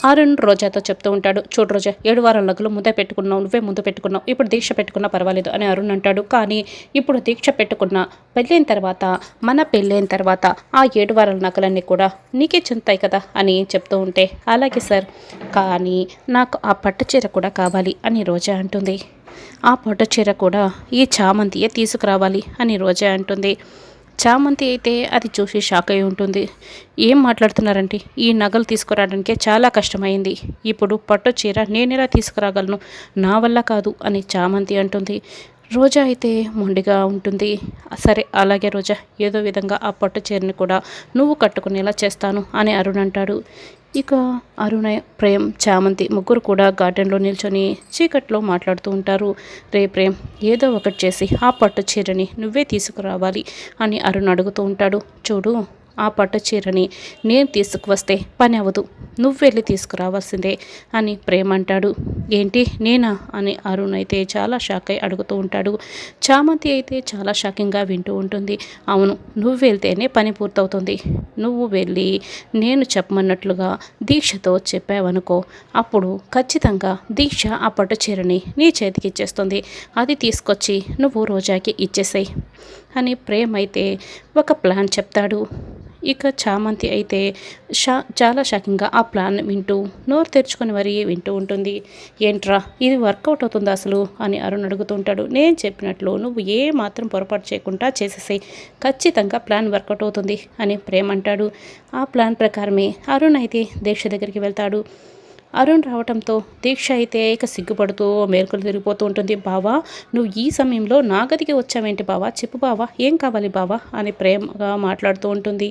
అరుణ్ రోజాతో చెప్తూ ఉంటాడు. చూడు రోజా, 7 వారాల నగలు ముందే పెట్టుకున్నావు, నువ్వే ముందు పెట్టుకున్నావు, ఇప్పుడు దీక్ష పెట్టుకున్నా పర్వాలేదు అని అరుణ్ అంటాడు. కానీ ఇప్పుడు దీక్ష పెట్టుకున్న పెళ్ళైన తర్వాత, మన పెళ్ళైన తర్వాత ఆ 7 వారాల నగలన్నీ కూడా నీకే చెందుతాయి కదా అని చెప్తూ ఉంటే, అలాగే సార్, కానీ నాకు ఆ పట్టు చీర కూడా కావాలి అని రోజా అంటుంది. ఆ పట్టు చీర కూడా ఈ చామంతియే తీసుకురావాలి అని రోజా అంటుంది. చామంతి అయితే అది చూసి షాక్ అయి ఉంటుంది. ఏం మాట్లాడుతున్నారంటే, ఈ నగలు తీసుకురావడానికే చాలా కష్టమైంది, ఇప్పుడు పట్టు చీర నేనెలా తీసుకురాగలను, నా వల్ల కాదు అని చామంతి అంటుంది. రోజా అయితే మొండిగా ఉంటుంది. సరే అలాగే రోజా, ఏదో విధంగా ఆ పట్టు చీరని కూడా నువ్వు కట్టుకునేలా చేస్తాను అని అరుణ్ అంటాడు. ఇక అరుణ, ప్రేమ్, చామంతి ముగ్గురు కూడా గార్డెన్లో నిల్చొని చీకట్లో మాట్లాడుతూ ఉంటారు. రే ప్రేమ్, ఏదో ఒకటి చేసి ఆ పట్టు చీరని నువ్వే తీసుకురావాలి అని అరుణ్ అడుగుతూ ఉంటాడు. చూడు, ఆ పట్టు చీరని నేను తీసుకువస్తే పని అవ్వదు, నువ్వు వెళ్ళి తీసుకురావాల్సిందే అని ప్రేమ్ అంటాడు. ఏంటి నేనా అని అరుణ్ అయితే చాలా షాక్ అయి అడుగుతూ ఉంటాడు. చామంతి అయితే చాలా షాకింగ్గా వింటూ ఉంటుంది. అవును, నువ్వు వెళ్తేనే పని పూర్తవుతుంది, నువ్వు వెళ్ళి నేను చెప్పమన్నట్లుగా దీక్షతో చెప్పావనుకో, అప్పుడు ఖచ్చితంగా దీక్ష ఆ పట్టు చీరని నీ చేతికి ఇచ్చేస్తుంది, అది తీసుకొచ్చి నువ్వు రోజాకి ఇచ్చేసాయి అని ప్రేమ్ అయితే ఒక ప్లాన్ చెప్తాడు. ఇక చామంతి అయితే చాలా షాకింగ్గా ఆ ప్లాన్ వింటూ నోరు తెరుచుకొని మరీ వింటూ ఉంటుంది. ఏంట్రా ఇది వర్కౌట్ అవుతుందా అసలు అని అరుణ్ అడుగుతుంటాడు. నేను చెప్పినట్లు నువ్వు ఏ మాత్రం పొరపాటు చేయకుండా చేసేసాయి, ఖచ్చితంగా ప్లాన్ వర్కౌట్ అవుతుంది అని ప్రేమ్ అంటాడు. ఆ ప్లాన్ ప్రకారమే అరుణ్ అయితే దీక్ష దగ్గరికి వెళ్తాడు. అరుణ్ రావడంతో దీక్ష అయితే ఇక సిగ్గుపడుతూ మేల్కొలు తిరిగిపోతూ ఉంటుంది. బావా, నువ్వు ఈ సమయంలో నా గదికి వచ్చావేంటి బావా, చెప్పు బావా, ఏం కావాలి బావా అని ప్రేమగా మాట్లాడుతూ ఉంటుంది.